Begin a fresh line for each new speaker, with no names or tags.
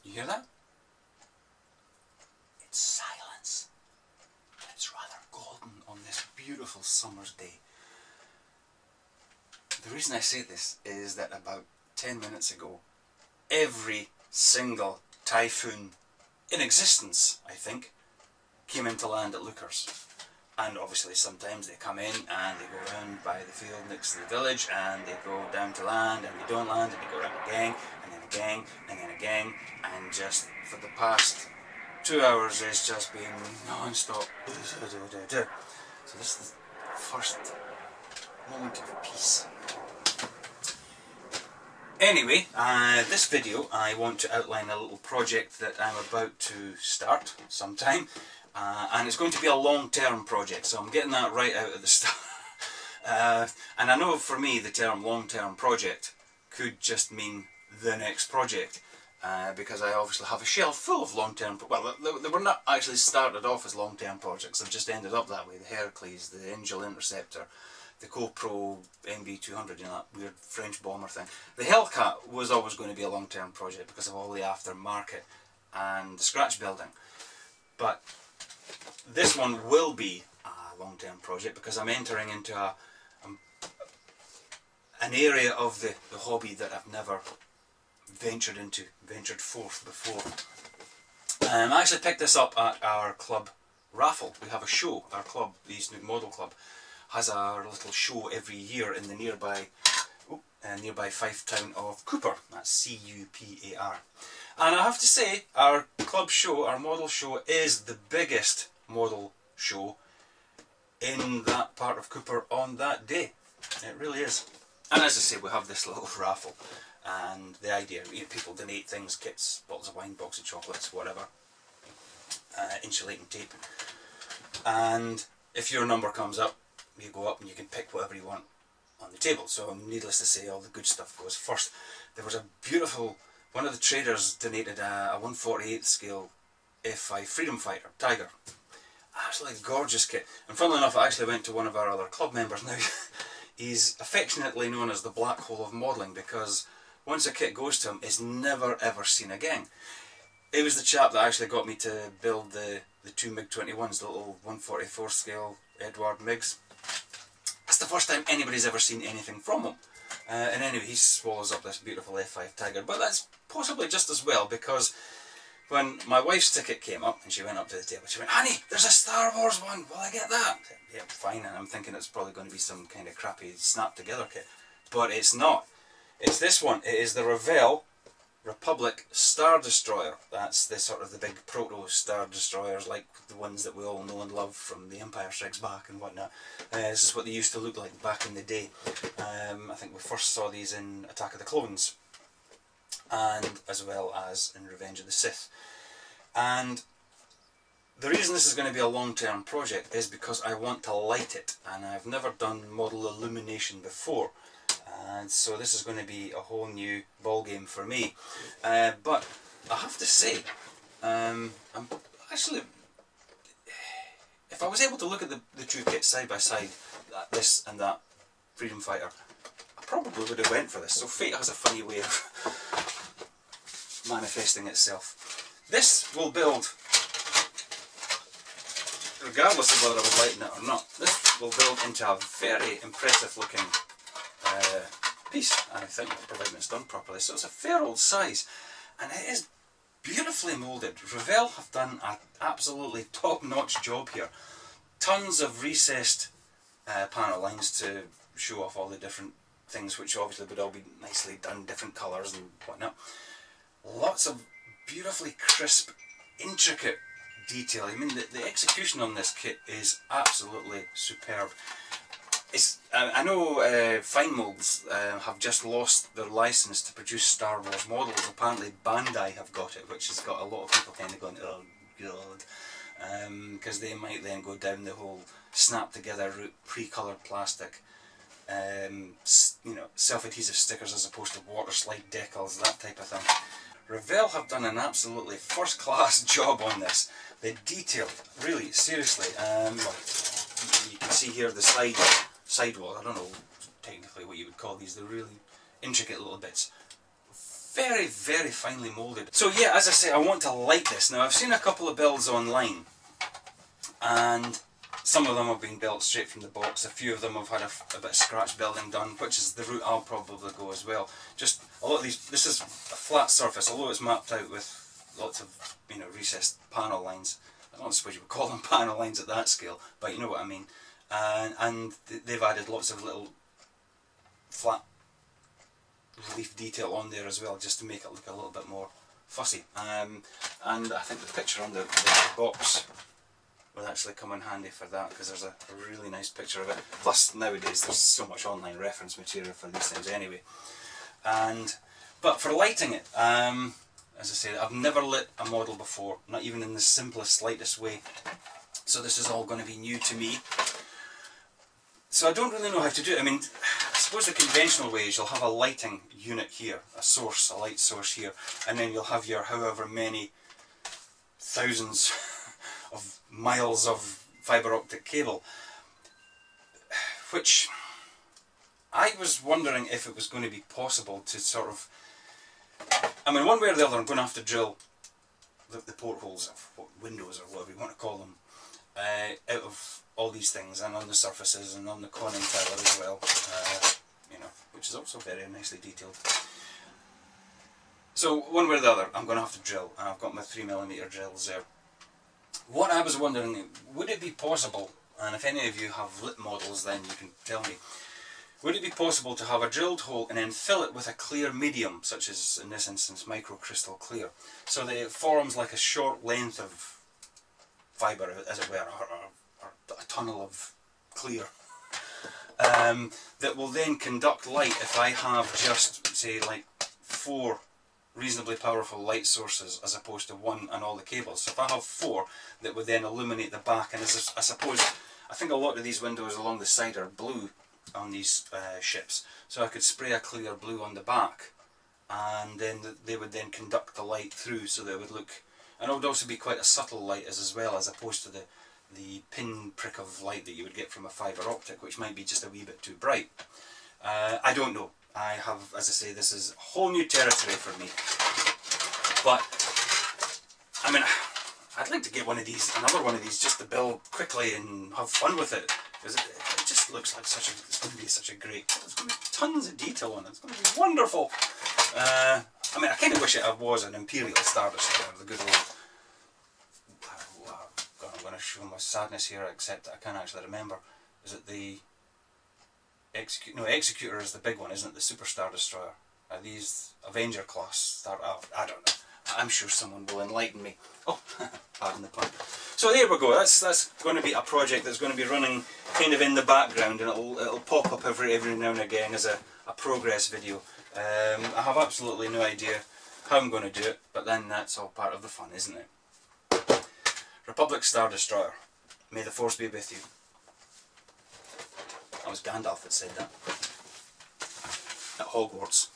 You hear that? It's silence. It's rather golden on this beautiful summer's day. The reason I say this is that about 10 minutes ago, every single typhoon in existence, I think, came into land at Lookers. And obviously sometimes they come in and they go around by the field next to the village and they go down to land and they don't land and they go around a gang and then a gang and then a gang, and just for the past 2 hours it's just been non-stop. So this is the first moment of peace. Anyway, this video I want to outline a little project that I'm about to start sometime, and it's going to be a long-term project, so I'm getting that right out at the start. And I know for me the term long-term project could just mean the next project, because I obviously have a shelf full of long-term, well, they were not actually started off as long-term projects, they've just ended up that way. The Heracles, the Angel Interceptor, the GoPro MB200, you know, that weird French bomber thing. The Hellcat was always going to be a long-term project because of all the aftermarket and the scratch building. But this one will be a long-term project because I'm entering into an area of the hobby that I've never ventured forth before. I actually picked this up at our club raffle. We have a show, our club, the East Nook Model Club, has our little show every year in the nearby Fife town of Cupar. That's C-U-P-A-R. And I have to say, our club show, our model show, is the biggest model show in that part of Cupar on that day. It really is. And as I say, we have this little raffle, and the idea, you know, people donate things, kits, bottles of wine, box of chocolates, whatever, insulating tape, and if your number comes up, you go up and you can pick whatever you want on the table. So needless to say, all the good stuff goes first. There was a beautiful, one of the traders donated a 1/48 scale F5 Freedom Fighter Tiger. Absolutely gorgeous kit. And funnily enough, I actually went to one of our other club members now. He's affectionately known as the black hole of modelling because once a kit goes to him, it's never ever seen again. It was the chap that actually got me to build the two MiG-21s, the little 1/44 scale Edward MiGs. That's the first time anybody's ever seen anything from him. And anyway, he swallows up this beautiful F5 Tiger. But that's possibly just as well, because when my wife's ticket came up and she went up to the table, she went, "Honey, there's a Star Wars one, will I get that?" I said, "Yeah, fine." And I'm thinking it's probably going to be some kind of crappy snap together kit. But it's not. It's this one. It is the Revell Republic Star Destroyer. That's the sort of the big proto Star Destroyers, like the ones that we all know and love from The Empire Strikes Back and whatnot. This is what they used to look like back in the day. I think we first saw these in Attack of the Clones, and as well as in Revenge of the Sith. And the reason this is going to be a long-term project is because I want to light it, and I've never done model illumination before. And so this is going to be a whole new ball game for me. But I have to say, I'm actually, if I was able to look at the two kits side by side, this and that Freedom Fighter, I probably would have went for this. So fate has a funny way of manifesting itself. This will build, regardless of whether I was lighting it or not, this will build into a very impressive looking piece, I think, provided it's done properly. So it's a fair old size, and it is beautifully moulded. Revell have done an absolutely top-notch job here. Tons of recessed panel lines to show off all the different things, which obviously would all be nicely done, different colours and whatnot. Lots of beautifully crisp, intricate detail. I mean, the execution on this kit is absolutely superb. I know Fine Molds have just lost their license to produce Star Wars models. Apparently Bandai have got it, which has got a lot of people kind of going, "Oh God," because they might then go down the whole snap together route, pre-coloured plastic, you know, self-adhesive stickers as opposed to water slide decals, that type of thing. Revell have done an absolutely first-class job on this. The detail, really, seriously. You can see here the sidewall. I don't know technically what you would call these. They're really intricate little bits. very, very finely moulded. So yeah, as I say, I want to light this. Now I've seen a couple of builds online, and some of them have been built straight from the box. A few of them have had a bit of scratch building done, which is the route I'll probably go as well. Just a lot of these, this is a flat surface, although it's mapped out with lots of, you know, recessed panel lines. I don't suppose you would call them panel lines at that scale, but you know what I mean. And they've added lots of little flat relief detail on there as well, just to make it look a little bit more fussy. And I think the picture on the box will actually come in handy for that, because there's a really nice picture of it. Plus nowadays there's so much online reference material for these things anyway. But for lighting it, as I say, I've never lit a model before, not even in the simplest, slightest way. So this is all going to be new to me. So I don't really know how to do it. I mean, I suppose the conventional way is you'll have a lighting unit here, a source, a light source here, and then you'll have your however many thousands of miles of fibre optic cable. Which I was wondering if it was going to be possible to sort of, I mean, one way or the other I'm going to have to drill the portholes, of windows or whatever you want to call them, out of all these things, and on the surfaces and on the conning tower as well, you know, which is also very nicely detailed. So one way or the other I'm going to have to drill, and I've got my 3mm drills there. What I was wondering, would it be possible, and if any of you have lit models then you can tell me, would it be possible to have a drilled hole and then fill it with a clear medium, such as in this instance microcrystal clear, so that it forms like a short length of fibre, as it were, or a tunnel of clear, that will then conduct light if I have just, say, like 4 reasonably powerful light sources as opposed to 1 and all the cables. So if I have 4 that would then illuminate the back, and as I suppose, I think a lot of these windows along the side are blue on these ships, so I could spray a clear blue on the back, and then they would then conduct the light through, so that it would look, and it would also be quite a subtle light as well, as opposed to the pin prick of light that you would get from a fibre optic, which might be just a wee bit too bright. I don't know. I have, as I say, this is whole new territory for me. But I mean, I'd like to get another one of these, just to build quickly and have fun with it, because it just looks like it's going to be such a great. There's going to be tons of detail on it. It's going to be wonderful. I mean, I kind of wish it was an Imperial Star Destroyer, the good old. I'm going to show my sadness here, except that I can't actually remember. Is it the Executor is the big one, isn't it? The Super Star Destroyer. Are these Avenger class Star? I don't know. I'm sure someone will enlighten me. Oh, pardon the pun. So there we go. That's going to be a project that's going to be running kind of in the background, and it'll pop up every now and again as a progress video. I have absolutely no idea how I'm going to do it, but then that's all part of the fun, isn't it? Republic Star Destroyer. May the Force be with you. That was Gandalf that said that. At Hogwarts.